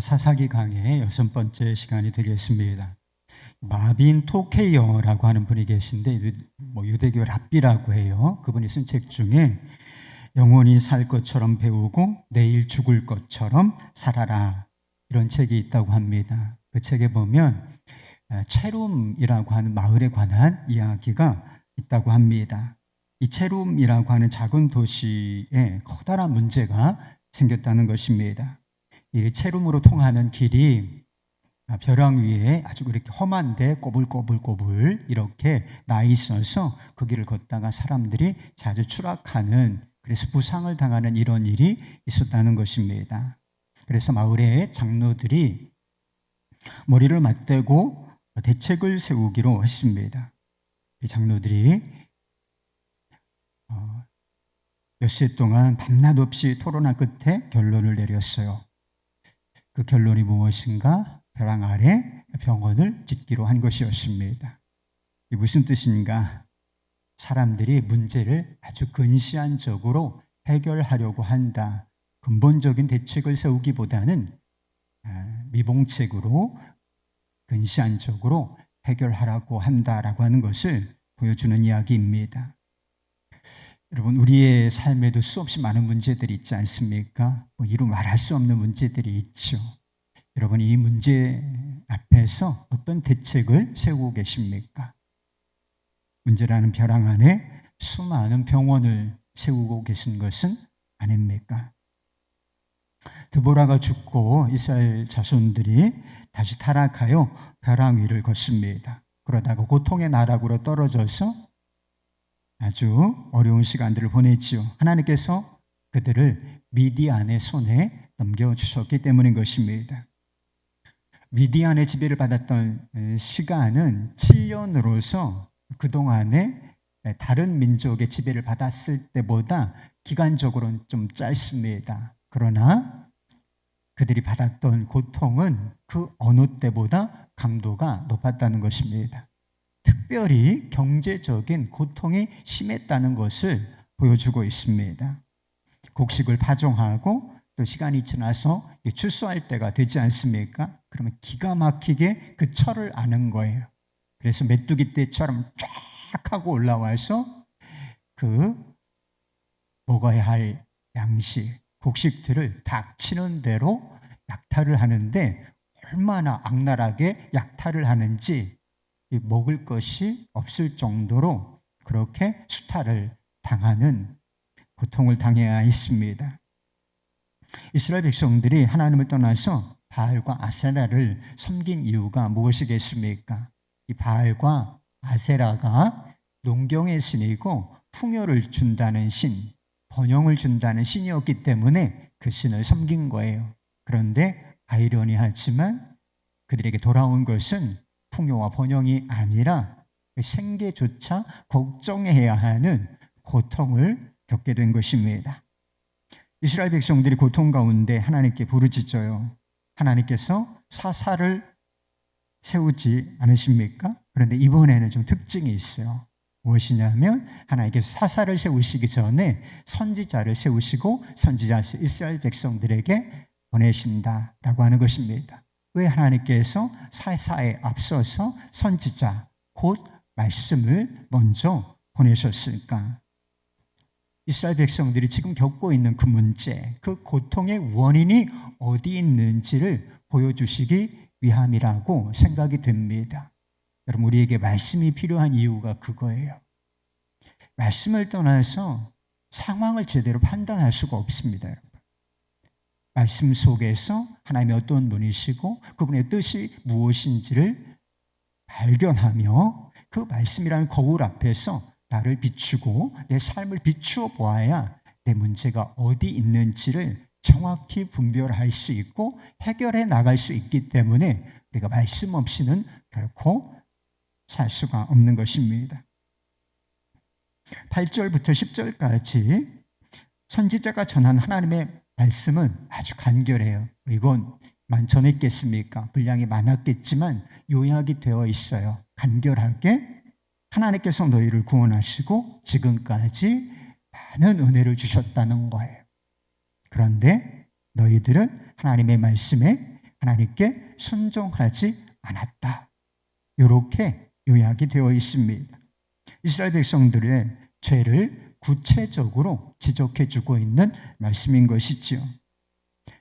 사사기 강의 6번째 시간이 되겠습니다. 마빈 토케이어라고 하는 분이 계신데 유대교 랍비라고 해요. 그분이 쓴 책 중에 영원히 살 것처럼 배우고 내일 죽을 것처럼 살아라, 이런 책이 있다고 합니다. 그 책에 보면 체룸이라고 하는 마을에 관한 이야기가 있다고 합니다. 이 체룸이라고 하는 작은 도시에 커다란 문제가 생겼다는 것입니다. 이 체룸으로 통하는 길이 벼랑 위에 아주 그렇게 험한데 꼬불꼬불꼬불 이렇게 나 있어서 그 길을 걷다가 사람들이 자주 추락하는, 그래서 부상을 당하는 이런 일이 있었다는 것입니다. 그래서 마을의 장로들이 머리를 맞대고 대책을 세우기로 했습니다. 이 장로들이 엿새 동안 밤낮 없이 토론한 끝에 결론을 내렸어요. 그 결론이 무엇인가? 벼랑 아래 병원을 짓기로 한 것이었습니다. 이 무슨 뜻인가? 사람들이 문제를 아주 근시안적으로 해결하려고 한다. 근본적인 대책을 세우기보다는 미봉책으로 근시안적으로 해결하라고 한다라고 하는 것을 보여주는 이야기입니다. 여러분, 우리의 삶에도 수없이 많은 문제들이 있지 않습니까? 이루 말할 수 없는 문제들이 있죠. 여러분, 이 문제 앞에서 어떤 대책을 세우고 계십니까? 문제라는 벼랑 안에 수많은 병원을 세우고 계신 것은 아닙니까? 드보라가 죽고 이스라엘 자손들이 다시 타락하여 벼랑 위를 걷습니다. 그러다가 고통의 나락으로 떨어져서 아주 어려운 시간들을 보냈지요. 하나님께서 그들을 미디안의 손에 넘겨주셨기 때문인 것입니다. 미디안의 지배를 받았던 시간은 7년으로서 그동안에 다른 민족의 지배를 받았을 때보다 기간적으로는 좀 짧습니다. 그러나 그들이 받았던 고통은 그 어느 때보다 강도가 높았다는 것입니다. 특별히 경제적인 고통이 심했다는 것을 보여주고 있습니다. 곡식을 파종하고 또 시간이 지나서 추수할 때가 되지 않습니까? 그러면 기가 막히게 그 철을 아는 거예요. 그래서 메뚜기 떼처럼 쫙 하고 올라와서 그 먹어야 할 양식, 곡식들을 닥치는 대로 약탈을 하는데 얼마나 악랄하게 약탈을 하는지 먹을 것이 없을 정도로 그렇게 수탈을 당하는 고통을 당해야 했습니다. 이스라엘 백성들이 하나님을 떠나서 바알과 아세라를 섬긴 이유가 무엇이겠습니까? 이 바알과 아세라가 농경의 신이고 풍요를 준다는 신, 번영을 준다는 신이었기 때문에 그 신을 섬긴 거예요. 그런데 아이러니하지만 그들에게 돌아온 것은 풍요와 번영이 아니라 생계조차 걱정해야 하는 고통을 겪게 된 것입니다. 이스라엘 백성들이 고통 가운데 하나님께 부르짖어요. 하나님께서 사사를 세우지 않으십니까? 그런데 이번에는 좀 특징이 있어요. 무엇이냐면 하나님께서 사사를 세우시기 전에 선지자를 세우시고 선지자를 이스라엘 백성들에게 보내신다라고 하는 것입니다. 왜 하나님께서 사사에 앞서서 선지자, 곧 말씀을 먼저 보내셨을까? 이스라엘 백성들이 지금 겪고 있는 그 문제, 그 고통의 원인이 어디 있는지를 보여주시기 위함이라고 생각이 됩니다. 여러분, 우리에게 말씀이 필요한 이유가 그거예요. 말씀을 떠나서 상황을 제대로 판단할 수가 없습니다, 여러분. 말씀 속에서 하나님이 어떤 분이시고 그분의 뜻이 무엇인지를 발견하며 그 말씀이라는 거울 앞에서 나를 비추고 내 삶을 비추어 보아야 내 문제가 어디 있는지를 정확히 분별할 수 있고 해결해 나갈 수 있기 때문에 우리가 말씀 없이는 결코 살 수가 없는 것입니다. 8절부터 10절까지 선지자가 전한 하나님의 말씀은 아주 간결해요. 이건 전했겠습니까? 분량이 많았겠지만 요약이 되어 있어요. 간결하게 하나님께서 너희를 구원하시고 지금까지 많은 은혜를 주셨다는 거예요. 그런데 너희들은 하나님의 말씀에 하나님께 순종하지 않았다. 이렇게 요약이 되어 있습니다. 이스라엘 백성들의 죄를 구체적으로 지적해주고 있는 말씀인 것이지요.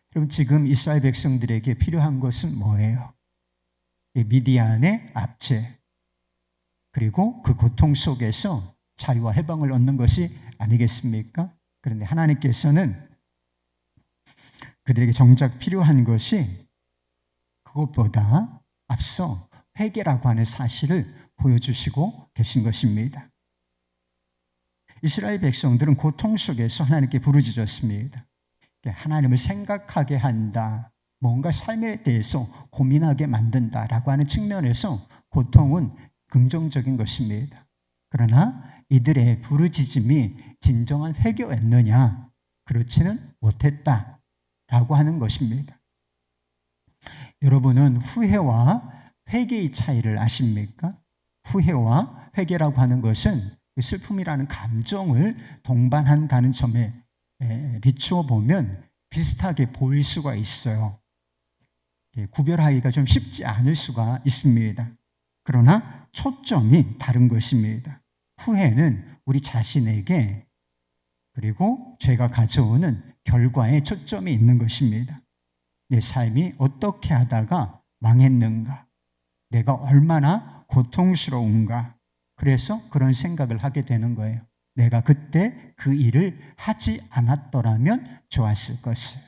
그럼 지금 이스라엘 백성들에게 필요한 것은 뭐예요? 미디안의 압제, 그리고 그 고통 속에서 자유와 해방을 얻는 것이 아니겠습니까? 그런데 하나님께서는 그들에게 정작 필요한 것이 그것보다 앞서 회개라고 하는 사실을 보여주시고 계신 것입니다. 이스라엘 백성들은 고통 속에서 하나님께 부르짖었습니다. 하나님을 생각하게 한다, 뭔가 삶에 대해서 고민하게 만든다라고 하는 측면에서 고통은 긍정적인 것입니다. 그러나 이들의 부르짖음이 진정한 회개였느냐? 그렇지는 못했다라고 하는 것입니다. 여러분은 후회와 회개의 차이를 아십니까? 후회와 회개라고 하는 것은 슬픔이라는 감정을 동반한다는 점에 비추어 보면 비슷하게 보일 수가 있어요. 구별하기가 좀 쉽지 않을 수가 있습니다. 그러나 초점이 다른 것입니다. 후회는 우리 자신에게 그리고 죄가 가져오는 결과에 초점이 있는 것입니다. 내 삶이 어떻게 하다가 망했는가? 내가 얼마나 고통스러운가? 그래서 그런 생각을 하게 되는 거예요. 내가 그때 그 일을 하지 않았더라면 좋았을 것을.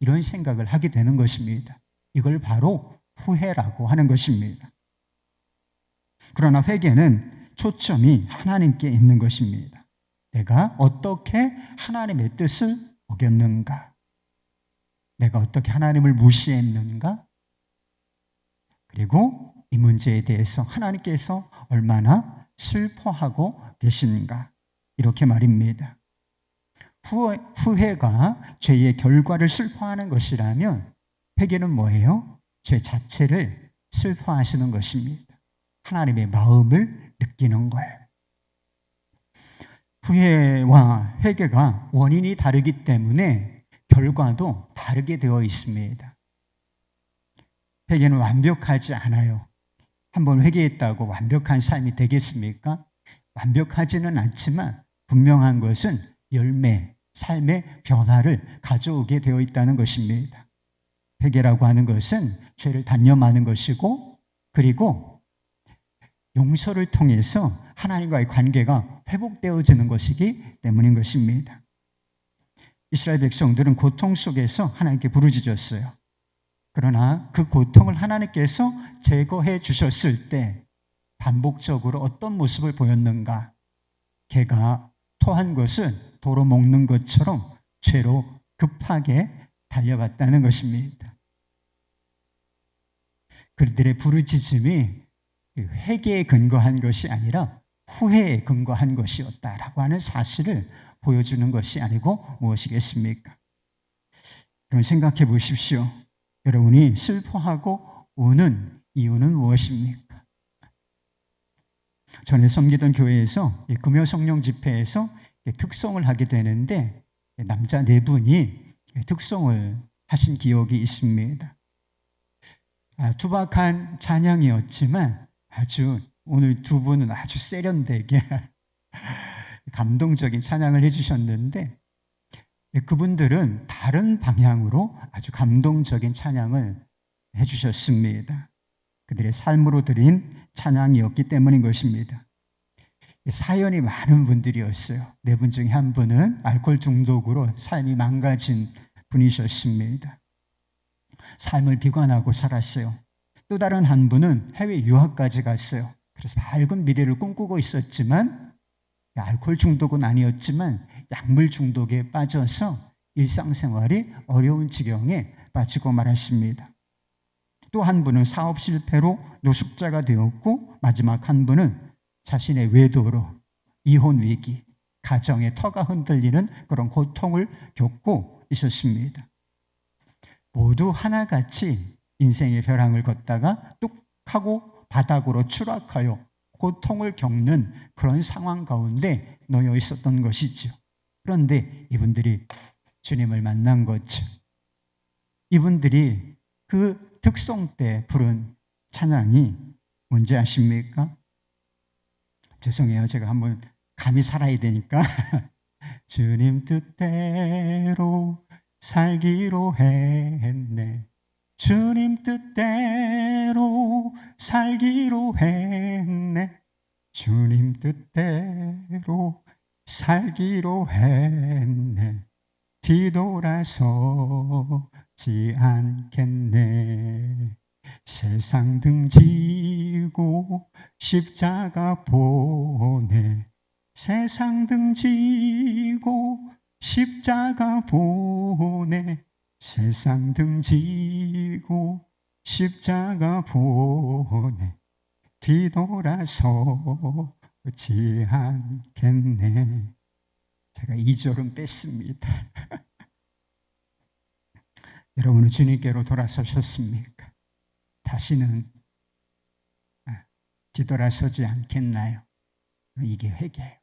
이런 생각을 하게 되는 것입니다. 이걸 바로 후회라고 하는 것입니다. 그러나 회개는 초점이 하나님께 있는 것입니다. 내가 어떻게 하나님의 뜻을 어겼는가? 내가 어떻게 하나님을 무시했는가? 그리고 이 문제에 대해서 하나님께서 얼마나 슬퍼하고 계신가? 이렇게 말입니다. 후회가 죄의 결과를 슬퍼하는 것이라면 회개는 뭐예요? 죄 자체를 슬퍼하시는 것입니다. 하나님의 마음을 느끼는 거예요. 후회와 회개가 원인이 다르기 때문에 결과도 다르게 되어 있습니다. 회개는 완벽하지 않아요. 한번 회개했다고 완벽한 삶이 되겠습니까? 완벽하지는 않지만 분명한 것은 열매, 삶의 변화를 가져오게 되어 있다는 것입니다. 회개라고 하는 것은 죄를 단념하는 것이고, 그리고 용서를 통해서 하나님과의 관계가 회복되어지는 것이기 때문인 것입니다. 이스라엘 백성들은 고통 속에서 하나님께 부르짖었어요. 그러나 그 고통을 하나님께서 제거해 주셨을 때 반복적으로 어떤 모습을 보였는가? 개가 토한 것은 도로 먹는 것처럼 죄로 급하게 달려갔다는 것입니다. 그들의 부르짖음이 회개에 근거한 것이 아니라 후회에 근거한 것이었다라고 하는 사실을 보여주는 것이 아니고 무엇이겠습니까? 여러분 생각해 보십시오. 여러분이 슬퍼하고 우는 이유는 무엇입니까? 전에 섬기던 교회에서 금요 성령 집회에서 특송을 하게 되는데 남자 4분이 특송을 하신 기억이 있습니다. 투박한 찬양이었지만 아주 오늘 두 분은 아주 세련되게 감동적인 찬양을 해주셨는데 그분들은 다른 방향으로 아주 감동적인 찬양을 해주셨습니다. 그들의 삶으로 드린 찬양이었기 때문인 것입니다. 사연이 많은 분들이었어요. 4분 중에 한 분은 알코올 중독으로 삶이 망가진 분이셨습니다. 삶을 비관하고 살았어요. 또 다른 한 분은 해외 유학까지 갔어요. 그래서 밝은 미래를 꿈꾸고 있었지만 알코올 중독은 아니었지만 약물 중독에 빠져서 일상생활이 어려운 지경에 빠지고 말았습니다. 또 한 분은 사업 실패로 노숙자가 되었고 마지막 한 분은 자신의 외도로 이혼 위기, 가정의 터가 흔들리는 그런 고통을 겪고 있었습니다. 모두 하나같이 인생의 벼랑을 걷다가 뚝 하고 바닥으로 추락하여 고통을 겪는 그런 상황 가운데 놓여 있었던 것이죠. 그런데 이분들이 주님을 만난 거죠. 이분들이 그 득송 때 부른 찬양이 뭔지 아십니까? 죄송해요. 제가 한번 감이 살아야 되니까. 주님 뜻대로 살기로 했네. 주님 뜻대로 살기로 했네. 주님 뜻대로 살기로 했네. 뒤돌아서지 않겠네. 세상 등지고 십자가 보내. 세상 등지고 십자가 보내. 세상 등지고 십자가 보내. 뒤돌아서지 않겠네. 제가 2절은 뺐습니다. 여러분은 주님께로 돌아서셨습니까? 다시는 뒤돌아서지 않겠나요? 이게 회개예요.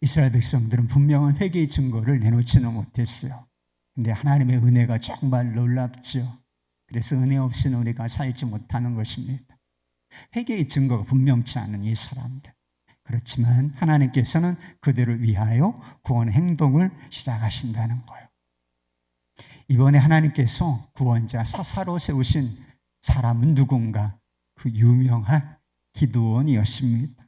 이스라엘 백성들은 분명한 회개의 증거를 내놓지는 못했어요. 근데 하나님의 은혜가 정말 놀랍죠. 그래서 은혜 없이는 우리가 살지 못하는 것입니다. 회개의 증거가 분명치 않은 이 사람들. 그렇지만 하나님께서는 그들을 위하여 구원 행동을 시작하신다는 거예요. 이번에 하나님께서 구원자 사사로 세우신 사람은 누군가? 그 유명한 기드온이었습니다.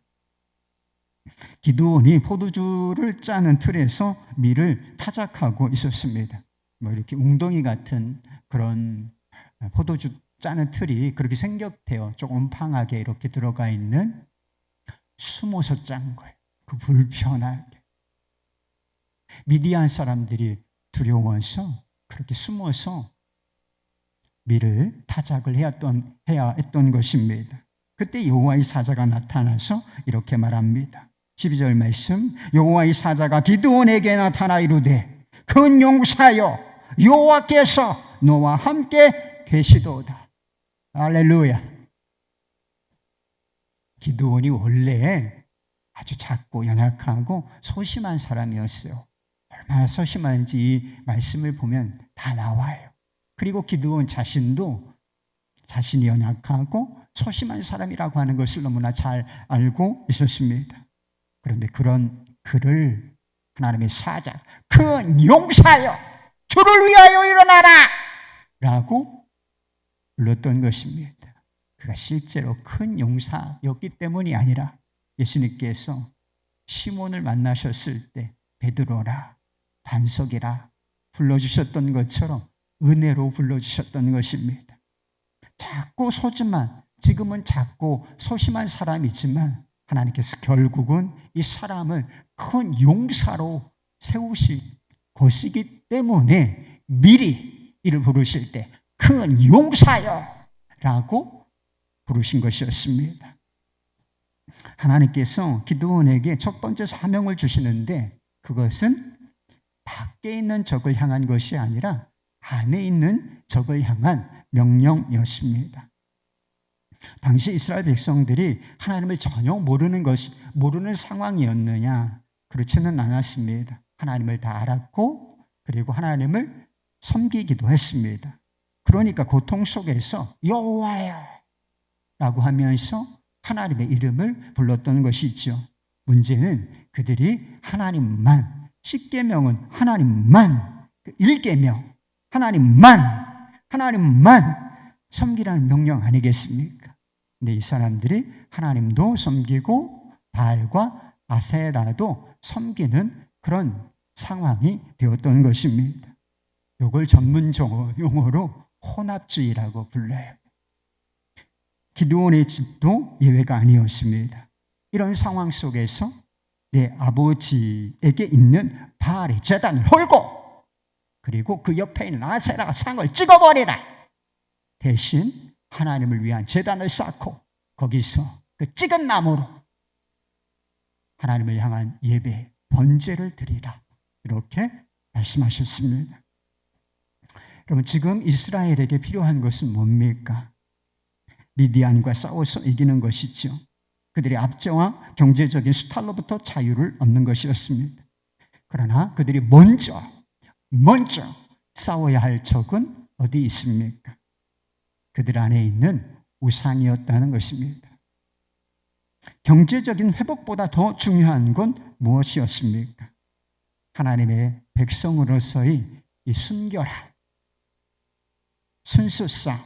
기드온이 포도주를 짜는 틀에서 밀을 타작하고 있었습니다. 이렇게 웅덩이 같은 그런 포도주 짜는 틀이 그렇게 생겼대요. 조금 팡하게 이렇게 들어가 있는, 숨어서 짠 거예요. 그 불편하게. 미디안 사람들이 두려워서 그렇게 숨어서 밀을 타작을 해야 했던 것입니다. 그때 여호와의 사자가 나타나서 이렇게 말합니다. 12절 말씀, 여호와의 사자가 기드온에게 나타나 이르되 큰 용사여, 여호와께서 너와 함께 계시도다. 할렐루야. 기드온이 원래 아주 작고 연약하고 소심한 사람이었어요. 얼마나 소심한지 이 말씀을 보면 다 나와요. 그리고 기드온 자신도 자신이 연약하고 소심한 사람이라고 하는 것을 너무나 잘 알고 있었습니다. 그런데 그런 그를 하나님의 사자, 큰 용사여, 주를 위하여 일어나라! 라고 불렀던 것입니다. 그가 실제로 큰 용사였기 때문이 아니라 예수님께서 시몬을 만나셨을 때 베드로라, 반석이라 불러주셨던 것처럼 은혜로 불러주셨던 것입니다. 작고 소심한, 지금은 작고 소심한 사람이지만 하나님께서 결국은 이 사람을 큰 용사로 세우실 것이기 때문에 미리 이를 부르실 때 큰 용사여 라고 부르신 것이었습니다. 하나님께서 기드온에게 첫 번째 사명을 주시는데 그것은 밖에 있는 적을 향한 것이 아니라 안에 있는 적을 향한 명령이었습니다. 당시 이스라엘 백성들이 하나님을 전혀 모르는 상황이었느냐? 그렇지는 않았습니다. 하나님을 다 알았고 그리고 하나님을 섬기기도 했습니다. 그러니까 고통 속에서 여호와여 라고 하면서 하나님의 이름을 불렀던 것이죠. 문제는 그들이 하나님만, 10계명은 하나님만, 1계명 하나님만 섬기라는 명령 아니겠습니까? 근데 이 사람들이 하나님도 섬기고 바알과 아세라도 섬기는 그런 상황이 되었던 것입니다. 이걸 전문 용어로 혼합주의라고 불러요. 기드온의 집도 예외가 아니었습니다. 이런 상황 속에서 내 아버지에게 있는 바알의 제단을 헐고 그리고 그 옆에 있는 아세라 상을 찍어버리라. 대신 하나님을 위한 제단을 쌓고 거기서 그 찍은 나무로 하나님을 향한 예배, 번제를 드리라. 이렇게 말씀하셨습니다. 여러분, 지금 이스라엘에게 필요한 것은 뭡니까? 미디안과 싸워서 이기는 것이죠. 그들의 압제와 경제적인 수탈로부터 자유를 얻는 것이었습니다. 그러나 그들이 먼저 싸워야 할 적은 어디 있습니까? 그들 안에 있는 우상이었다는 것입니다. 경제적인 회복보다 더 중요한 건 무엇이었습니까? 하나님의 백성으로서의 이 순결함, 순수성,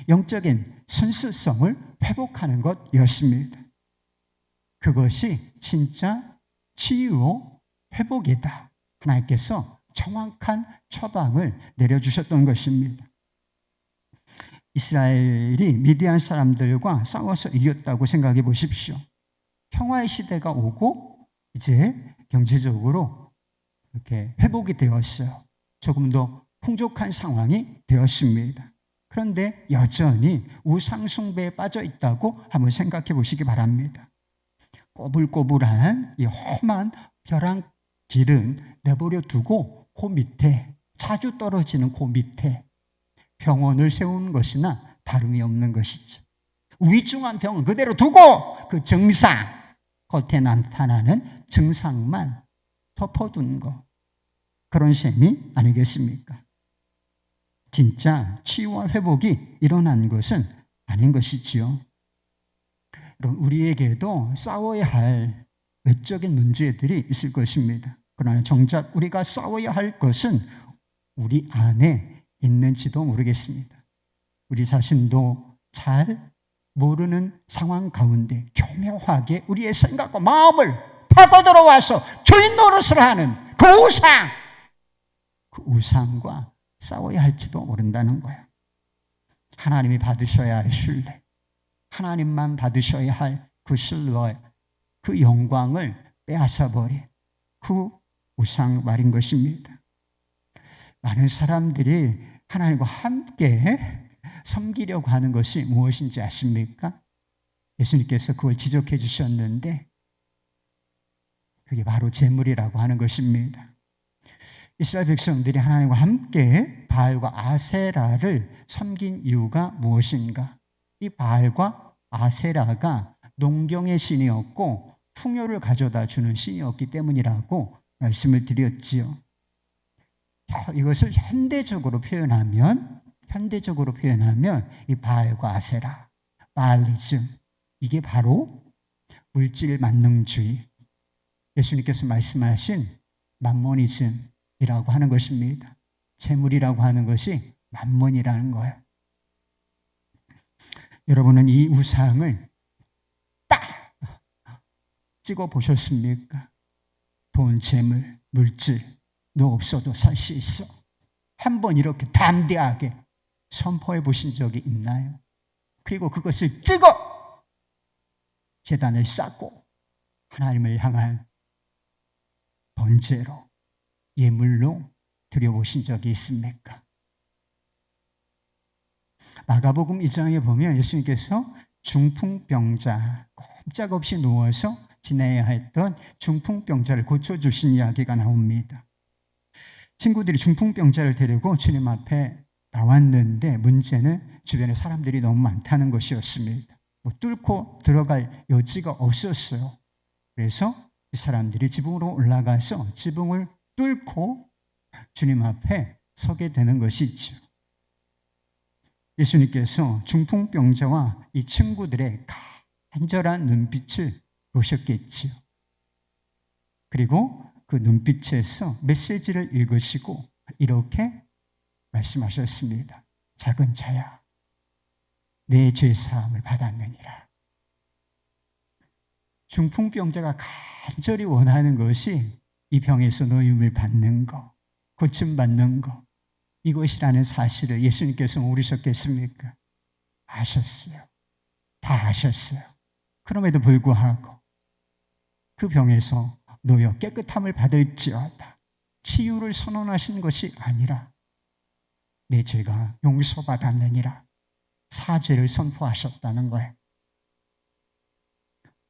영적인 순수성을 회복하는 것이었습니다. 그것이 진짜 치유 회복이다. 하나님께서 정확한 처방을 내려주셨던 것입니다. 이스라엘이 미디안 사람들과 싸워서 이겼다고 생각해 보십시오. 평화의 시대가 오고 이제 경제적으로 이렇게 회복이 되었어요. 조금 더 풍족한 상황이 되었습니다. 그런데 여전히 우상 숭배에 빠져 있다고 한번 생각해 보시기 바랍니다. 꼬불꼬불한 이 험한 벼랑 길은 내버려 두고 그 밑에, 자주 떨어지는 그 밑에 병원을 세우는 것이나 다름이 없는 것이죠. 위중한 병은 그대로 두고 그 증상, 겉에 나타나는 증상만 덮어둔 것, 그런 셈이 아니겠습니까? 진짜 치유와 회복이 일어난 것은 아닌 것이지요. 여러분, 우리에게도 싸워야 할 외적인 문제들이 있을 것입니다. 그러나 정작 우리가 싸워야 할 것은 우리 안에 있는지도 모르겠습니다. 우리 자신도 잘 모르는 상황 가운데 교묘하게 우리의 생각과 마음을 파고 들어와서 주인 노릇을 하는 그 우상, 그 우상과 싸워야 할지도 모른다는 거예요. 하나님이 받으셔야 할 신뢰, 하나님만 받으셔야 할 그 신뢰, 그 영광을 빼앗아버린 그 우상 말인 것입니다. 많은 사람들이 하나님과 함께 섬기려고 하는 것이 무엇인지 아십니까? 예수님께서 그걸 지적해 주셨는데 그게 바로 재물이라고 하는 것입니다. 이스라엘 백성들이 하나님과 함께 바알과 아세라를 섬긴 이유가 무엇인가? 이 바알과 아세라가 농경의 신이었고 풍요를 가져다 주는 신이었기 때문이라고 말씀을 드렸지요. 이것을 현대적으로 표현하면 이 바알과 아세라, 바알리즘, 이게 바로 물질 만능주의, 예수님께서 말씀하신 맘모니즘이라고 하는 것입니다. 재물이라고 하는 것이 맘몬이라는 거예요. 여러분은 이 우상을 딱 찍어 보셨습니까? 돈, 재물, 물질, 너 없어도 살 수 있어. 한번 이렇게 담대하게 선포해 보신 적이 있나요? 그리고 그것을 찍어 제단을 쌓고 하나님을 향한 번제로, 예물로 드려보신 적이 있습니까? 마가복음 2장에 보면 예수님께서 중풍병자, 꼼짝없이 누워서 지내야 했던 중풍병자를 고쳐주신 이야기가 나옵니다. 친구들이 중풍병자를 데리고 주님 앞에 나왔는데 문제는 주변에 사람들이 너무 많다는 것이었습니다. 뚫고 들어갈 여지가 없었어요. 그래서 이 사람들이 지붕으로 올라가서 지붕을 뚫고 주님 앞에 서게 되는 것이죠. 예수님께서 중풍병자와 이 친구들의 간절한 눈빛을 보셨겠지요. 그리고 그 눈빛에서 메시지를 읽으시고 이렇게 말씀하셨습니다. 작은 자야, 내 죄사함을 받았느니라. 중풍병자가 간절히 원하는 것이 이 병에서 노임을 받는 것, 고침받는 것, 이것이라는 사실을 예수님께서 모르셨겠습니까? 아셨어요. 다 아셨어요. 그럼에도 불구하고 그 병에서 놓여 깨끗함을 받을지어다 치유를 선언하신 것이 아니라 내 죄가 용서받았느니라 사죄를 선포하셨다는 거예요.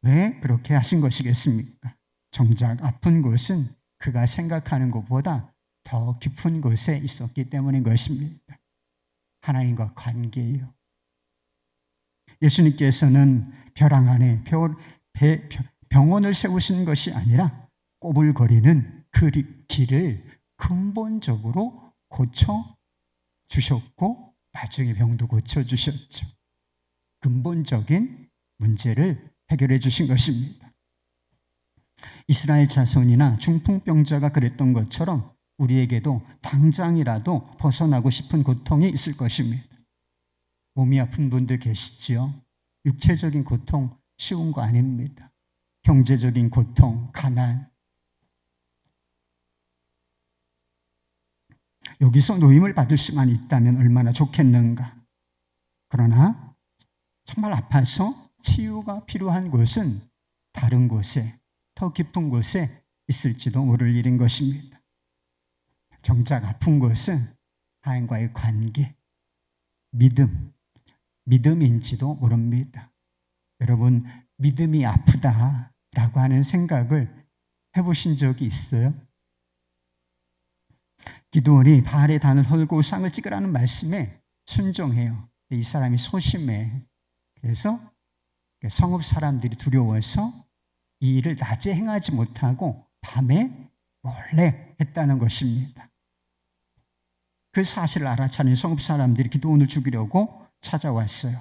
왜 그렇게 하신 것이겠습니까? 정작 아픈 곳은 그가 생각하는 것보다 더 깊은 곳에 있었기 때문인 것입니다. 하나님과 관계예요. 예수님께서는 벼랑 안에 병원을 세우신 것이 아니라 꼬불거리는 그 길을 근본적으로 고쳐주셨고 나중에 병도 고쳐주셨죠. 근본적인 문제를 해결해 주신 것입니다. 이스라엘 자손이나 중풍병자가 그랬던 것처럼 우리에게도 당장이라도 벗어나고 싶은 고통이 있을 것입니다. 몸이 아픈 분들 계시지요? 육체적인 고통 쉬운 거 아닙니다. 경제적인 고통, 가난. 여기서 노임을 받을 수만 있다면 얼마나 좋겠는가. 그러나 정말 아파서 치유가 필요한 곳은 다른 곳에, 더 깊은 곳에 있을지도 모를 일인 것입니다. 정작 아픈 것은 하나님과의 관계, 믿음인지도 모릅니다. 여러분, 믿음이 아프다라고 하는 생각을 해보신 적이 있어요? 기드온이 바알의 단을 헐고 쌍을 찍으라는 말씀에 순종해요. 이 사람이 소심해. 그래서 성읍 사람들이 두려워서 이 일을 낮에 행하지 못하고 밤에 몰래 했다는 것입니다. 그 사실을 알아차린 성읍 사람들이 기드온을 죽이려고 찾아왔어요.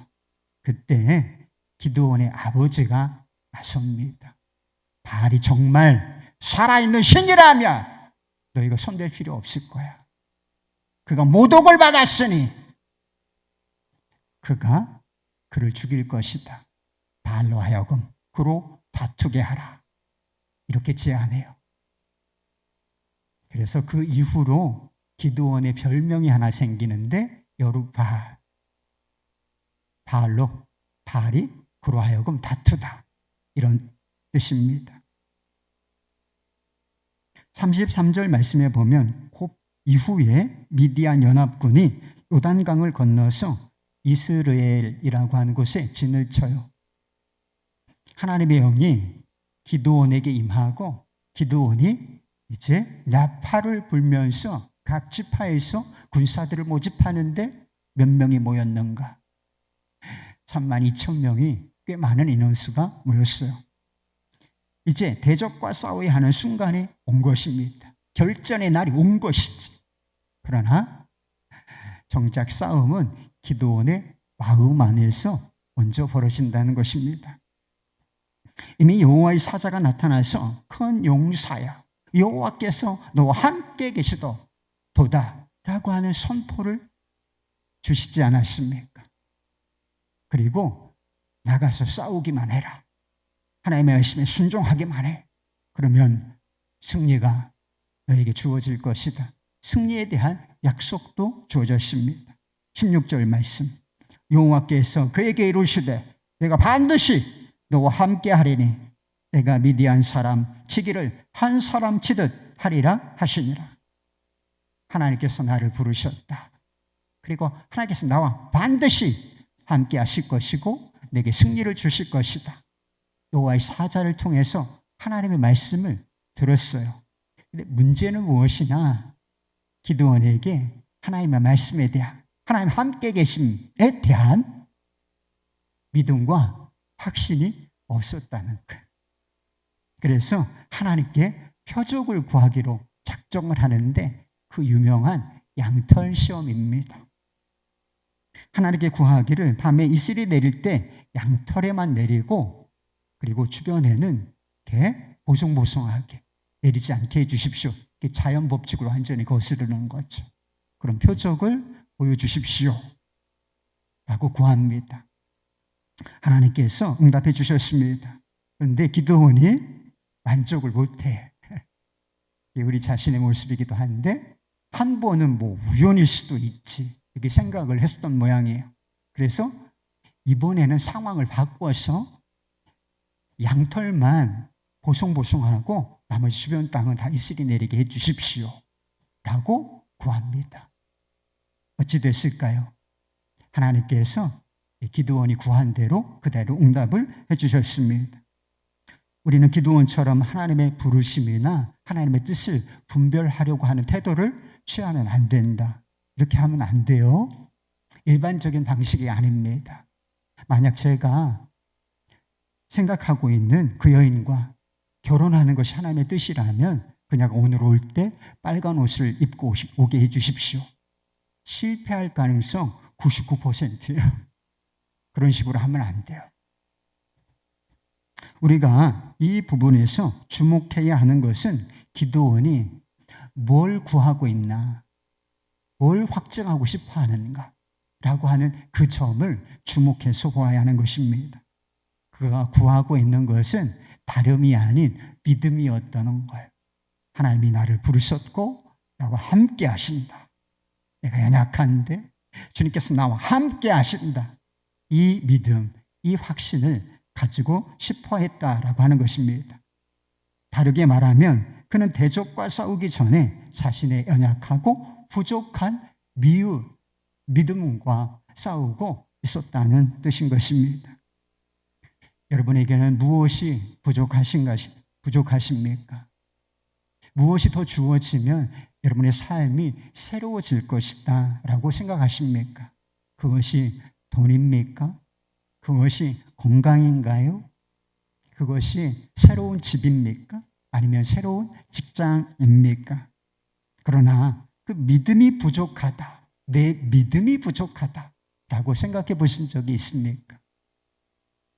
그때 기드온의 아버지가 나섭니다. 바알이 정말 살아있는 신이라면 너희가 손댈 필요 없을 거야. 그가 모독을 받았으니 그가 그를 죽일 것이다. 바알로 하여금 그로 다투게 하라. 이렇게 제안해요. 그래서 그 이후로 기드온의 별명이 하나 생기는데 여룻바알. 바알이 그로 하여금 다투다. 이런 뜻입니다. 33절 말씀에 보면 곧 이후에 미디안 연합군이 요단강을 건너서 이스라엘이라고 하는 곳에 진을 쳐요. 하나님의 영이 기드온에게 임하고 기드온이 이제 나팔을 불면서 각 지파에서 군사들을 모집하는데 몇 명이 모였는가? 32,000명이 꽤 많은 인원수가 모였어요. 이제 대적과 싸워야 하는 순간이 온 것입니다. 결전의 날이 온 것이지. 그러나 정작 싸움은 기드온의 마음 안에서 먼저 벌어진다는 것입니다. 이미 여호와의 사자가 나타나서 큰 용사야, 여호와께서 너와 함께 계시도다 라고 하는 선포를 주시지 않았습니까? 그리고 나가서 싸우기만 해라. 하나님의 말씀에 순종하기만 해. 그러면 승리가 너에게 주어질 것이다. 승리에 대한 약속도 주어졌습니다. 16절 말씀. 여호와께서 그에게 이르시되 내가 반드시 너와 함께 하리니 내가 미디안 사람 치기를 한 사람 치듯 하리라 하시니라. 하나님께서 나를 부르셨다. 그리고 하나님께서 나와 반드시 함께 하실 것이고 내게 승리를 주실 것이다. 여호와의 사자를 통해서 하나님의 말씀을 들었어요. 근데 문제는 무엇이냐? 기드온에게 하나님의 말씀에 대한, 하나님 함께 계심에 대한 믿음과 확신이 없었다는 거예요. 그래서 하나님께 표적을 구하기로 작정을 하는데 그 유명한 양털 시험입니다. 하나님께 구하기를 밤에 이슬이 내릴 때 양털에만 내리고 그리고 주변에는 이렇게 보송보송하게 내리지 않게 해주십시오. 자연 법칙을 완전히 거스르는 거죠. 그런 표적을 보여주십시오 라고 구합니다. 하나님께서 응답해 주셨습니다. 그런데 기드온이 만족을 못해. 우리 자신의 모습이기도 한데 한 번은 뭐 우연일 수도 있지 이렇게 생각을 했었던 모양이에요. 그래서 이번에는 상황을 바꿔서 양털만 보송보송하고 나머지 주변 땅은 다 이슬이 내리게 해 주십시오 라고 구합니다. 어찌 됐을까요? 하나님께서 기드온이 구한 대로 그대로 응답을 해 주셨습니다. 우리는 기드온처럼 하나님의 부르심이나 하나님의 뜻을 분별하려고 하는 태도를 취하면 안 된다. 이렇게 하면 안 돼요. 일반적인 방식이 아닙니다. 만약 제가 생각하고 있는 그 여인과 결혼하는 것이 하나님의 뜻이라면 그녀가 오늘 올 때 빨간 옷을 입고 오게 해주십시오. 실패할 가능성 99%예요. 그런 식으로 하면 안 돼요. 우리가 이 부분에서 주목해야 하는 것은 기드온이 뭘 구하고 있나, 뭘 확증하고 싶어 하는가 라고 하는 그 점을 주목해서 보아야 하는 것입니다. 그가 구하고 있는 것은 다름이 아닌 믿음이었다는 거예요. 하나님이 나를 부르셨고 나와 함께 하신다. 내가 연약한데 주님께서 나와 함께 하신다. 이 믿음, 이 확신을 가지고 싶어 했다라고 하는 것입니다. 다르게 말하면 그는 대적과 싸우기 전에 자신의 연약하고 부족한 믿음과 싸우고 있었다는 뜻인 것입니다. 여러분에게는 무엇이 부족하십니까? 무엇이 더 주어지면 여러분의 삶이 새로워질 것이다 라고 생각하십니까? 그것이 돈입니까? 그것이 건강인가요? 그것이 새로운 집입니까? 아니면 새로운 직장입니까? 그러나 그 믿음이 부족하다, 내 믿음이 부족하다 라고 생각해 보신 적이 있습니까?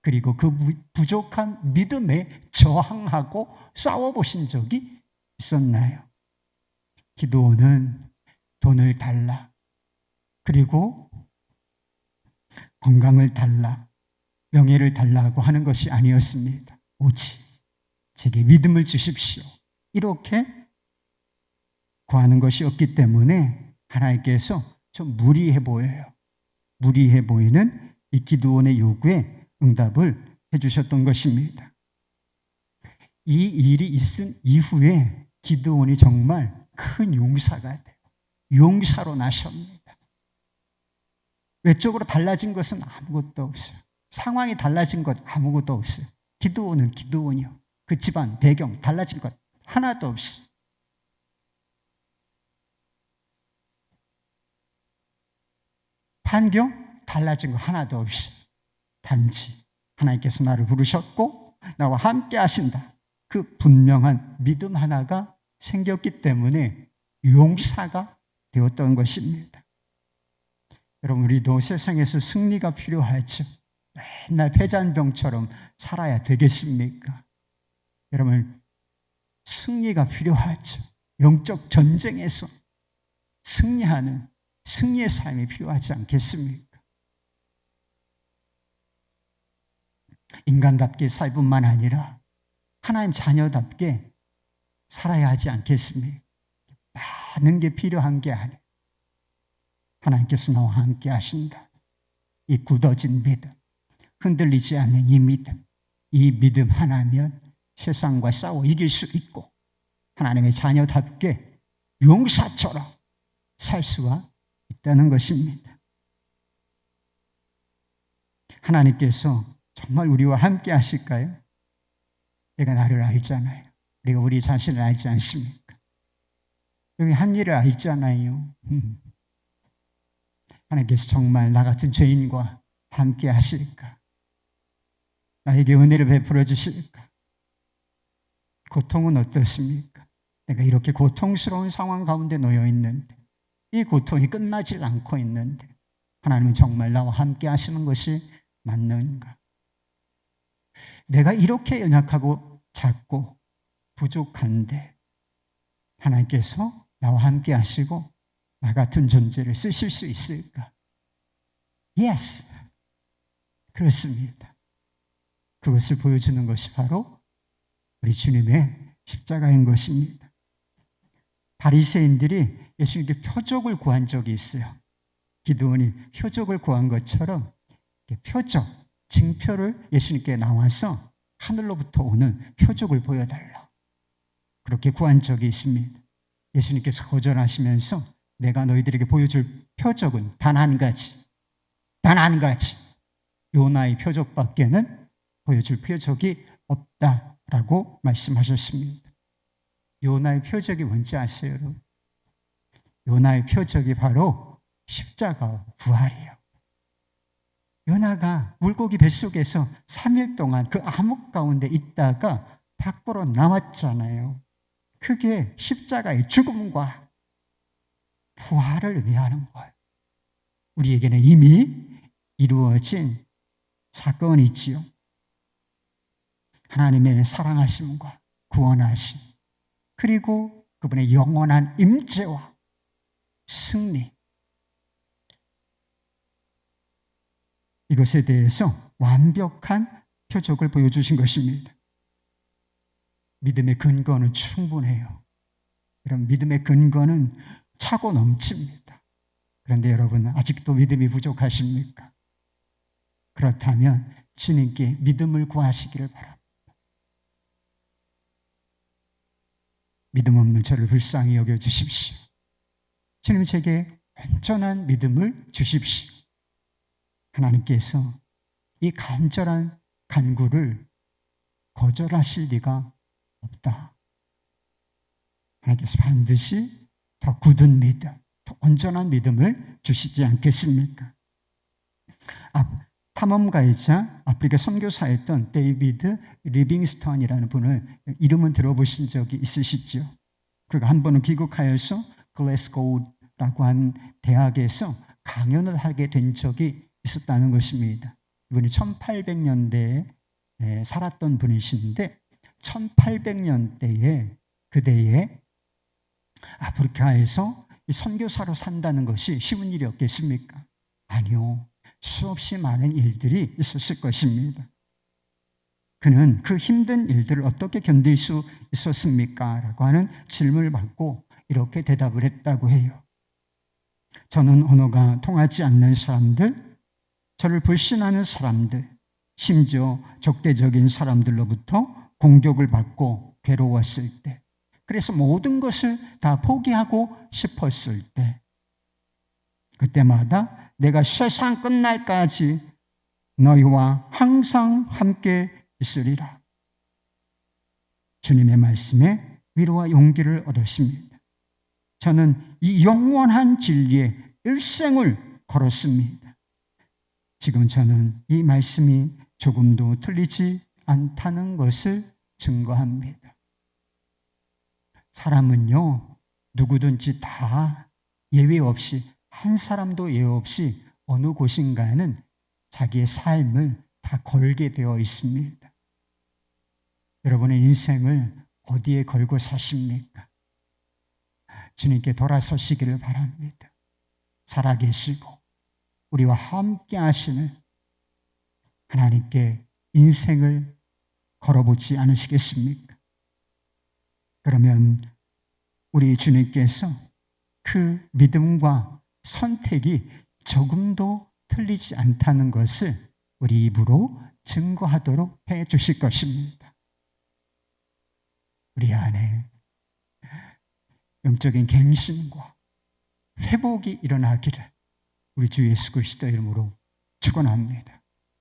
그리고 그 부족한 믿음에 저항하고 싸워보신 적이 있었나요? 기드온은 돈을 달라, 그리고 건강을 달라, 명예를 달라고 하는 것이 아니었습니다. 오직 제게 믿음을 주십시오. 이렇게 구하는 것이었기 때문에 하나님께서 좀 무리해 보여요. 무리해 보이는 이 기드온의 요구에 응답을 해주셨던 것입니다. 이 일이 있은 이후에 기드온이 정말 큰 용사가 돼요. 용사로 나섭니다. 외적으로 달라진 것은 아무것도 없어요. 상황이 달라진 것 아무것도 없어요. 기드온은 기드온이요. 그 집안, 배경 달라진 것 하나도 없어요. 환경 달라진 거 하나도 없어요. 단지 하나님께서 나를 부르셨고 나와 함께 하신다. 그 분명한 믿음 하나가 생겼기 때문에 용사가 되었던 것입니다. 여러분, 우리도 세상에서 승리가 필요하죠. 맨날 패잔병처럼 살아야 되겠습니까? 여러분, 승리가 필요하죠. 영적 전쟁에서 승리하는 승리의 삶이 필요하지 않겠습니까? 인간답게 살 뿐만 아니라 하나님 자녀답게 살아야 하지 않겠습니까? 많은 게 필요한 게 아니에요. 하나님께서 나와 함께 하신다. 이 굳어진 믿음, 흔들리지 않는 이 믿음 하나면 세상과 싸워 이길 수 있고 하나님의 자녀답게 용사처럼 살 수가 있다는 것입니다. 하나님께서 정말 우리와 함께 하실까요? 내가 나를 알잖아요. 우리가 우리 자신을 알지 않습니까? 여기 한 일을 알잖아요. 하나님께서 정말 나 같은 죄인과 함께 하실까? 나에게 은혜를 베풀어 주실까? 고통은 어떻습니까? 내가 이렇게 고통스러운 상황 가운데 놓여 있는데 이 고통이 끝나질 않고 있는데 하나님은 정말 나와 함께 하시는 것이 맞는가? 내가 이렇게 연약하고 작고 부족한데 하나님께서 나와 함께 하시고 나 같은 존재를 쓰실 수 있을까? Yes, 그렇습니다. 그것을 보여주는 것이 바로 우리 주님의 십자가인 것입니다. 바리새인들이 예수님께 표적을 구한 적이 있어요. 기드온이 표적을 구한 것처럼 표적, 징표를 예수님께 나와서 하늘로부터 오는 표적을 보여달라. 그렇게 구한 적이 있습니다. 예수님께서 거절하시면서 내가 너희들에게 보여줄 표적은 단 한 가지. 단 한 가지. 요나의 표적밖에는 보여줄 표적이 없다라고 말씀하셨습니다. 요나의 표적이 뭔지 아세요, 여러분? 요나의 표적이 바로 십자가와 부활이에요. 요나가 물고기 뱃속에서 3일 동안 그 암흑 가운데 있다가 밖으로 나왔잖아요. 그게 십자가의 죽음과 부활을 의미하는 거예요. 우리에게는 이미 이루어진 사건이 있지요. 하나님의 사랑하심과 구원하심, 그리고 그분의 영원한 임재와 승리, 이것에 대해서 완벽한 표적을 보여주신 것입니다. 믿음의 근거는 충분해요. 여러분, 믿음의 근거는 차고 넘칩니다. 그런데 여러분, 아직도 믿음이 부족하십니까? 그렇다면 주님께 믿음을 구하시기를 바랍니다. 믿음 없는 저를 불쌍히 여겨주십시오. 주님, 제게 온전한 믿음을 주십시오. 하나님께서 이 간절한 간구를 거절하실 리가 없다. 하나님께서 반드시 더 굳은 믿음, 더 온전한 믿음을 주시지 않겠습니까? 탐험가이자 아프리카 선교사였던 데이비드 리빙스턴이라는 분을 이름은 들어보신 적이 있으시죠? 그가 한 번은 귀국하여서 글래스고우라고 한 대학에서 강연을 하게 된 적이 있었다는 것입니다. 이분이 1800년대에 살았던 분이신데 1800년대에 그대에 아프리카에서 선교사로 산다는 것이 쉬운 일이었겠습니까? 아니요. 수없이 많은 일들이 있었을 것입니다. 그는 그 힘든 일들을 어떻게 견딜 수 있었습니까? 라고 하는 질문을 받고 이렇게 대답을 했다고 해요. 저는 언어가 통하지 않는 사람들, 저를 불신하는 사람들, 심지어 적대적인 사람들로부터 공격을 받고 괴로웠을 때, 그래서 모든 것을 다 포기하고 싶었을 때, 그때마다 내가 세상 끝날까지 너희와 항상 함께 있으리라. 주님의 말씀에 위로와 용기를 얻었습니다. 저는 이 영원한 진리에 일생을 걸었습니다. 지금 저는 이 말씀이 조금도 틀리지 않다는 것을 증거합니다. 사람은요, 누구든지 다 예외 없이, 한 사람도 예외 없이 어느 곳인가에는 자기의 삶을 다 걸게 되어 있습니다. 여러분의 인생을 어디에 걸고 사십니까? 주님께 돌아서시기를 바랍니다. 살아계시고 우리와 함께 하시는 하나님께 인생을 걸어보지 않으시겠습니까? 그러면 우리 주님께서 그 믿음과 선택이 조금도 틀리지 않다는 것을 우리 입으로 증거하도록 해 주실 것입니다. 우리 안에 영적인 갱신과 회복이 일어나기를 우리 주 예수 그리스도 이름으로 축원합니다.